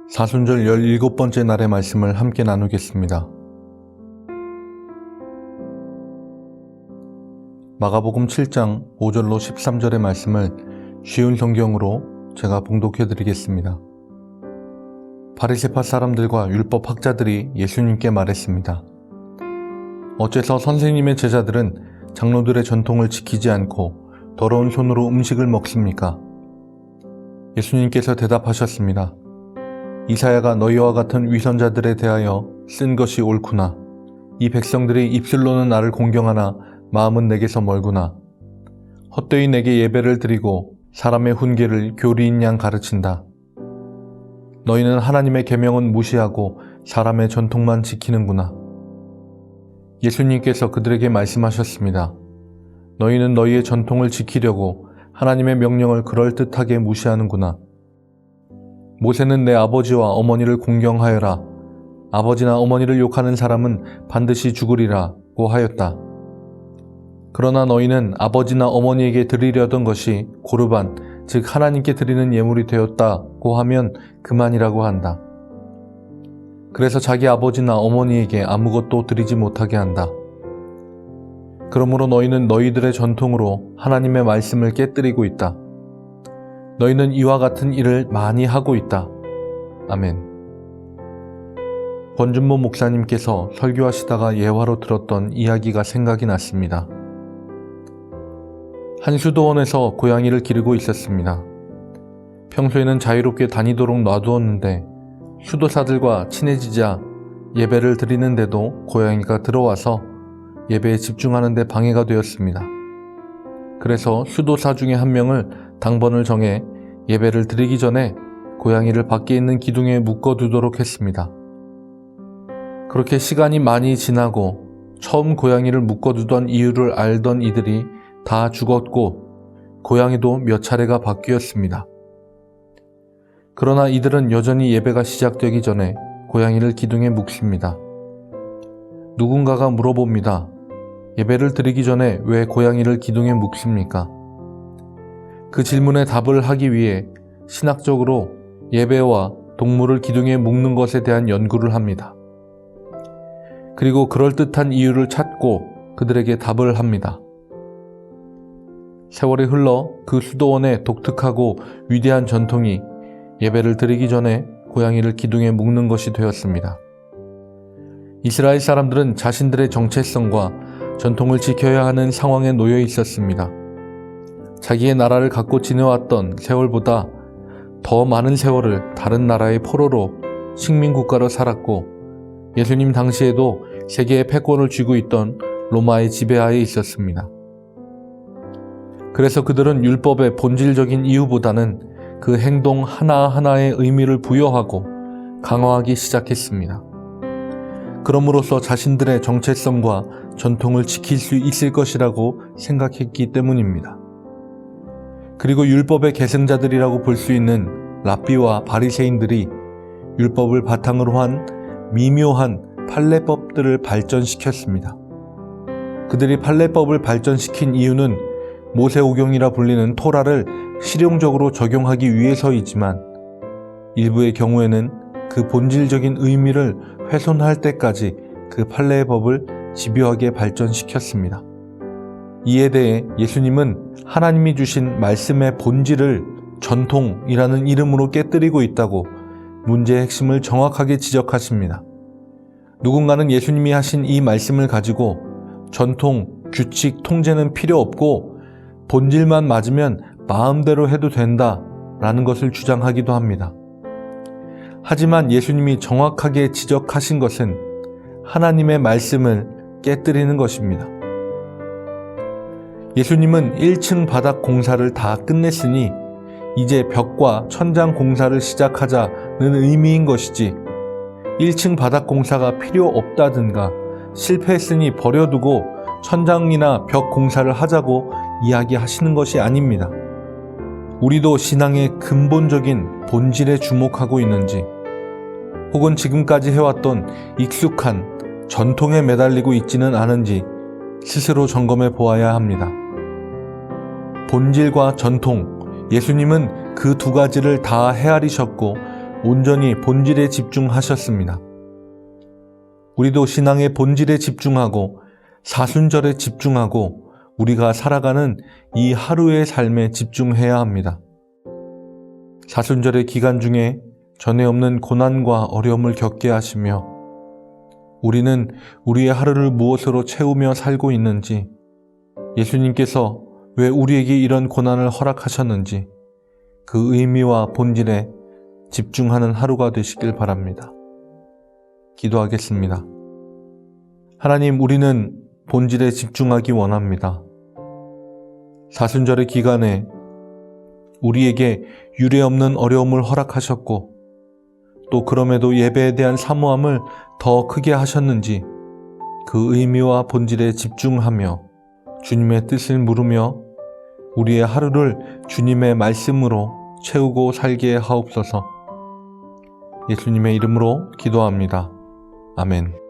사순절 17번째 날의 말씀을 함께 나누겠습니다. 마가복음 7장 5절로 13절의 말씀을 쉬운 성경으로 제가 봉독해 드리겠습니다. 바리새파 사람들과 율법 학자들이 예수님께 말했습니다. 어째서 선생님의 제자들은 장로들의 전통을 지키지 않고 더러운 손으로 음식을 먹습니까? 예수님께서 대답하셨습니다. 이사야가 너희와 같은 위선자들에 대하여 쓴 것이 옳구나. 이 백성들이 입술로는 나를 공경하나 마음은 내게서 멀구나. 헛되이 내게 예배를 드리고 사람의 훈계를 교리인 양 가르친다. 너희는 하나님의 계명은 무시하고 사람의 전통만 지키는구나. 예수님께서 그들에게 말씀하셨습니다. 너희는 너희의 전통을 지키려고 하나님의 명령을 그럴듯하게 무시하는구나. 모세는 내 아버지와 어머니를 공경하여라. 아버지나 어머니를 욕하는 사람은 반드시 죽으리라고 하였다. 그러나 너희는 아버지나 어머니에게 드리려던 것이 고르반, 즉 하나님께 드리는 예물이 되었다고 하면 그만이라고 한다. 그래서 자기 아버지나 어머니에게 아무것도 드리지 못하게 한다. 그러므로 너희는 너희들의 전통으로 하나님의 말씀을 깨뜨리고 있다. 너희는 이와 같은 일을 많이 하고 있다. 아멘. 권준모 목사님께서 설교하시다가 예화로 들었던 이야기가 생각이 났습니다. 한 수도원에서 고양이를 기르고 있었습니다. 평소에는 자유롭게 다니도록 놔두었는데 수도사들과 친해지자 예배를 드리는데도 고양이가 들어와서 예배에 집중하는 데 방해가 되었습니다. 그래서 수도사 중에 한 명을 당번을 정해 예배를 드리기 전에 고양이를 밖에 있는 기둥에 묶어두도록 했습니다. 그렇게 시간이 많이 지나고 처음 고양이를 묶어두던 이유를 알던 이들이 다 죽었고 고양이도 몇 차례가 바뀌었습니다. 그러나 이들은 여전히 예배가 시작되기 전에 고양이를 기둥에 묶습니다. 누군가가 물어봅니다. 예배를 드리기 전에 왜 고양이를 기둥에 묶습니까? 그 질문에 답을 하기 위해 신학적으로 예배와 동물을 기둥에 묶는 것에 대한 연구를 합니다. 그리고 그럴듯한 이유를 찾고 그들에게 답을 합니다. 세월이 흘러 그 수도원의 독특하고 위대한 전통이 예배를 드리기 전에 고양이를 기둥에 묶는 것이 되었습니다. 이스라엘 사람들은 자신들의 정체성과 전통을 지켜야 하는 상황에 놓여 있었습니다. 자기의 나라를 갖고 지내왔던 세월보다 더 많은 세월을 다른 나라의 포로로 식민국가로 살았고 예수님 당시에도 세계의 패권을 쥐고 있던 로마의 지배하에 있었습니다. 그래서 그들은 율법의 본질적인 이유보다는 그 행동 하나하나의 의미를 부여하고 강화하기 시작했습니다. 그럼으로써 자신들의 정체성과 전통을 지킬 수 있을 것이라고 생각했기 때문입니다. 그리고 율법의 계승자들이라고 볼 수 있는 랍비와 바리새인들이 율법을 바탕으로 한 미묘한 판례법들을 발전시켰습니다. 그들이 판례법을 발전시킨 이유는 모세오경이라 불리는 토라를 실용적으로 적용하기 위해서이지만 일부의 경우에는 그 본질적인 의미를 훼손할 때까지 그 판례의 법을 집요하게 발전시켰습니다. 이에 대해 예수님은 하나님이 주신 말씀의 본질을 전통이라는 이름으로 깨뜨리고 있다고 문제의 핵심을 정확하게 지적하십니다. 누군가는 예수님이 하신 이 말씀을 가지고 전통, 규칙, 통제는 필요 없고 본질만 맞으면 마음대로 해도 된다라는 것을 주장하기도 합니다. 하지만 예수님이 정확하게 지적하신 것은 하나님의 말씀을 깨뜨리는 것입니다. 예수님은 1층 바닥 공사를 다 끝냈으니 이제 벽과 천장 공사를 시작하자는 의미인 것이지 1층 바닥 공사가 필요 없다든가 실패했으니 버려두고 천장이나 벽 공사를 하자고 이야기하시는 것이 아닙니다. 우리도 신앙의 근본적인 본질에 주목하고 있는지 혹은 지금까지 해왔던 익숙한 전통에 매달리고 있지는 않은지 스스로 점검해 보아야 합니다. 본질과 전통, 예수님은 그 두 가지를 다 헤아리셨고 온전히 본질에 집중하셨습니다. 우리도 신앙의 본질에 집중하고 사순절에 집중하고 우리가 살아가는 이 하루의 삶에 집중해야 합니다. 사순절의 기간 중에 전에 없는 고난과 어려움을 겪게 하시며 우리는 우리의 하루를 무엇으로 채우며 살고 있는지, 예수님께서 왜 우리에게 이런 고난을 허락하셨는지 그 의미와 본질에 집중하는 하루가 되시길 바랍니다. 기도하겠습니다. 하나님, 우리는 본질에 집중하기 원합니다. 사순절의 기간에 우리에게 유례없는 어려움을 허락하셨고 또 그럼에도 예배에 대한 사모함을 더 크게 하셨는지 그 의미와 본질에 집중하며 주님의 뜻을 물으며 우리의 하루를 주님의 말씀으로 채우고 살게 하옵소서. 예수님의 이름으로 기도합니다. 아멘.